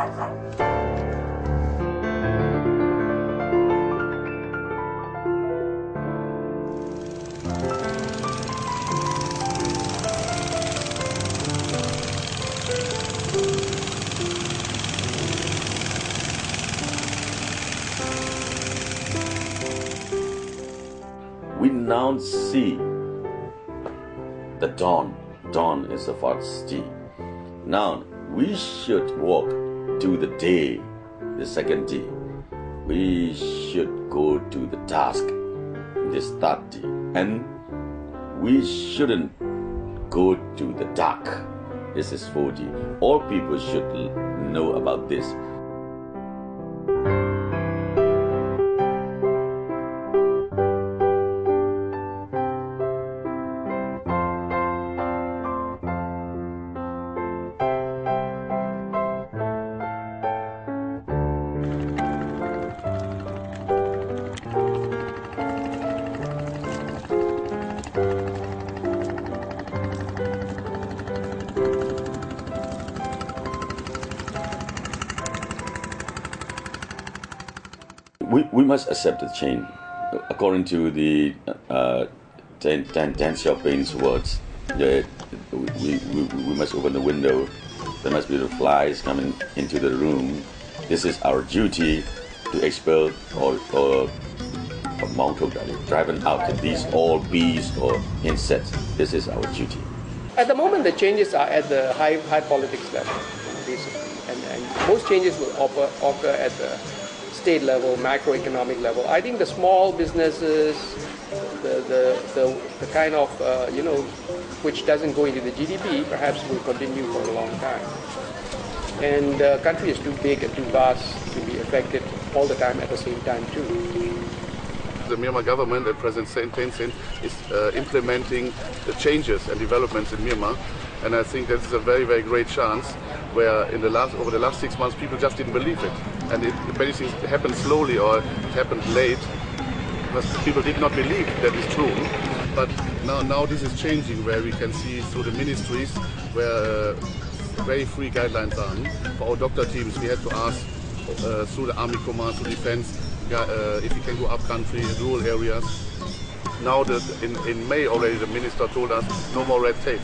We now see the dawn. Dawn is the first day. Now we should walk to the day, the second day. We should go to the task, this third day. And we shouldn't go to the dark. This is 4D. All people should know about this. We must accept the change. According to the Deng Xiaoping's words, we must open the window. There must be the flies coming into the room. This is our duty to expel or driving out these all bees or insects. This is our duty. At the moment, the changes are at the high politics level, basically, and most changes will occur at the state level, macroeconomic level. I think the small businesses, the kind of which doesn't go into the GDP, perhaps will continue for a long time. And the country is too big and too vast to be affected all the time at the same time too. The Myanmar government and President Thein Sein is implementing the changes and developments in Myanmar, and I think this is a very, very great chance where over the last 6 months people just didn't believe it. And if anything happened slowly or it happened late, because people did not believe that is true. But now this is changing, where we can see through the ministries where very free guidelines are. For our doctor teams, we had to ask through the army command, through defense, if we can go up country, rural areas. Now in May already the minister told us no more red tape.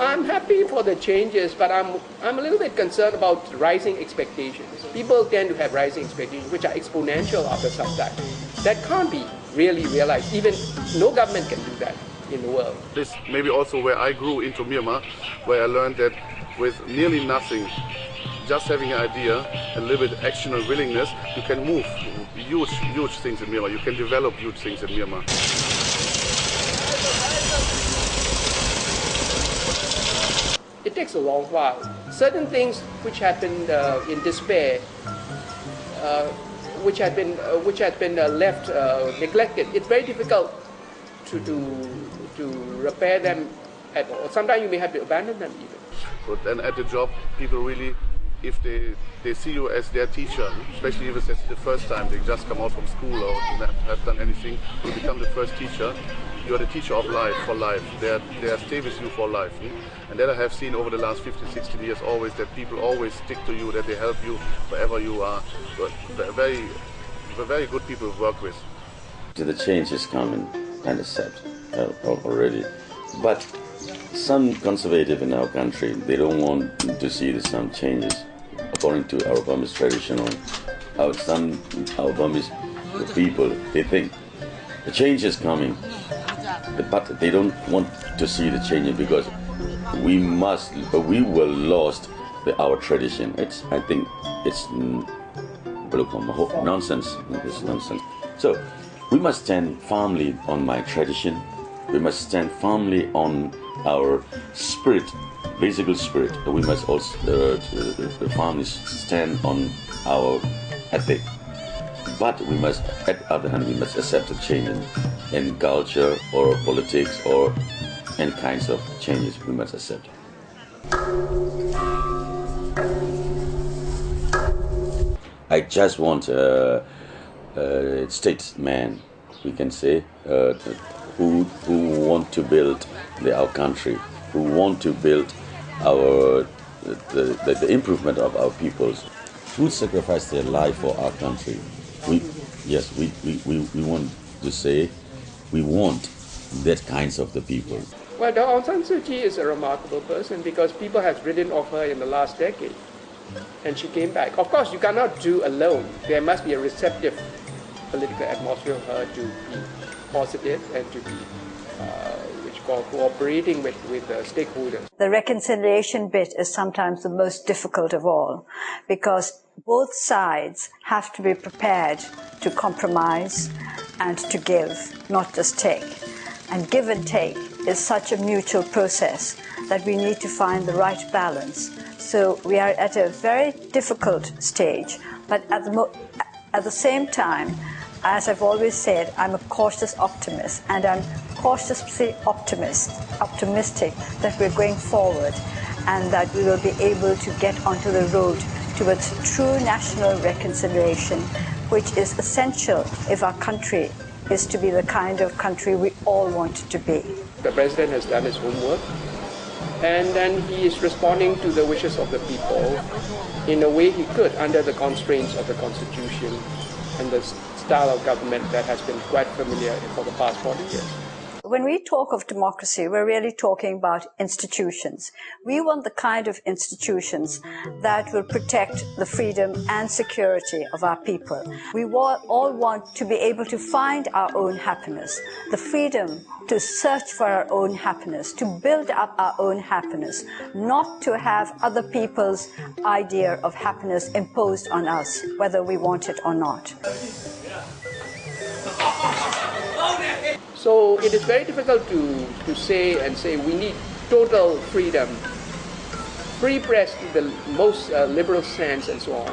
I'm happy for the changes, but I'm a little bit concerned about rising expectations. People tend to have rising expectations which are exponential after some time. That can't be really realized. Even no government can do that in the world. This maybe also where I grew into Myanmar, where I learned that with nearly nothing, just having an idea, a little bit action and willingness, you can move huge things in Myanmar. You can develop huge things in Myanmar. It takes a long while. Certain things which happened in despair, which had been left neglected, it's very difficult to repair them at all. Sometimes you may have to abandon them even. So then at the job, people really, if they see you as their teacher, especially if it's the first time they just come out from school or have done anything, you become the first teacher. You are the teacher of life, for life. They stay with you for life. And that I have seen over the last 50, 60 years always, that people always stick to you, that they help you wherever you are. But they're very good people to work with. The change is coming and accept already. But some conservative in our country, they don't want to see some changes. According to our Burmese tradition, our Burmese people, they think the change is coming, but they don't want to see the change because we will lost our tradition. I think it's nonsense. It's nonsense. So we must stand firmly on my tradition. We must stand firmly on our spirit, basic spirit. We must also firmly stand on our ethic. But we must, at the other hand, we must accept the change in culture or politics or any kinds of changes. We must accept. I just want a statesman, we can say, who want to build our country, who want to build the improvement of our peoples. who sacrificed their life for our country. We want to say we want that kinds of the people. Well, Aung San Suu Kyi is a remarkable person because people have written of her in the last decade. And she came back. Of course, you cannot do alone. There must be a receptive political atmosphere for her to be positive and to be cooperating with the stakeholders. The reconciliation bit is sometimes the most difficult of all because both sides have to be prepared to compromise and to give, not just take. And give and take is such a mutual process that we need to find the right balance. So we are at a very difficult stage, but at the same time, as I've always said, I'm a cautious optimist, and I'm cautiously optimistic that we're going forward and that we will be able to get onto the road towards true national reconciliation, which is essential if our country is to be the kind of country we all want to be. The president has done his homework, and then he is responding to the wishes of the people in a way he could under the constraints of the Constitution and the style of government that has been quite familiar for the past 40 years. When we talk of democracy, we're really talking about institutions. We want the kind of institutions that will protect the freedom and security of our people. We all want to be able to find our own happiness, the freedom to search for our own happiness, to build up our own happiness, not to have other people's idea of happiness imposed on us, whether we want it or not. So it is very difficult to say we need total freedom, free press in the most liberal sense and so on.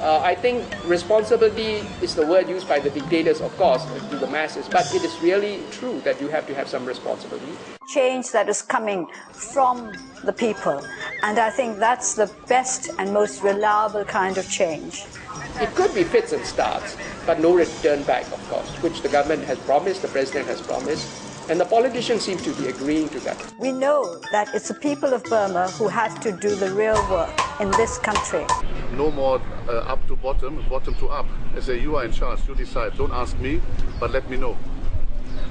I think responsibility is the word used by the dictators, of course, to the masses, but it is really true that you have to have some responsibility. Change that is coming from the people, and I think that's the best and most reliable kind of change. It could be fits and starts, but no return back, of course, which the government has promised, the president has promised, and the politicians seem to be agreeing to that. We know that it's the people of Burma who have to do the real work in this country. No more up to bottom, bottom to up. I say, you are in charge, you decide. Don't ask me, but let me know.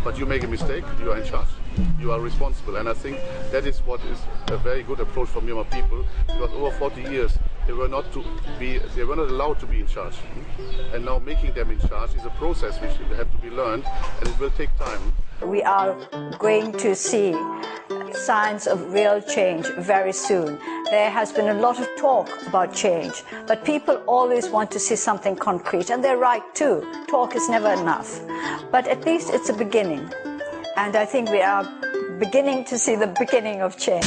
But you make a mistake, you are in charge. You are responsible. And I think that is what is a very good approach for Myanmar people, because over 40 years they were not allowed to be in charge. And now making them in charge is a process which have to be learned, and it will take time. We are going to see signs of real change very soon. There has been a lot of talk about change, but people always want to see something concrete, and they're right too. Talk is never enough. But at least it's a beginning. And I think we are beginning to see the beginning of change.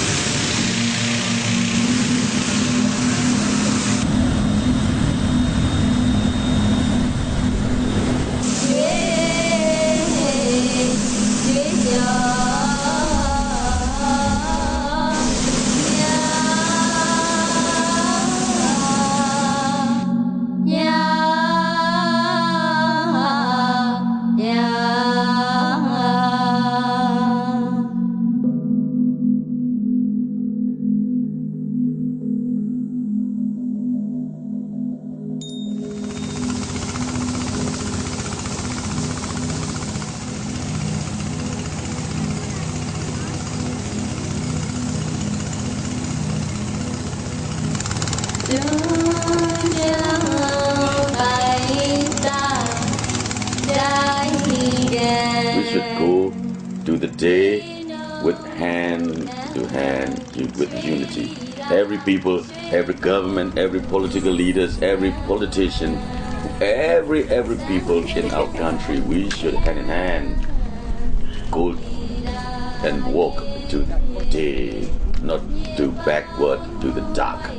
We should go to the day with hand to hand with unity. Every people, every government, every political leaders, every politician, every people in our country, we should hand in hand go and walk to the day, not to backward to the dark.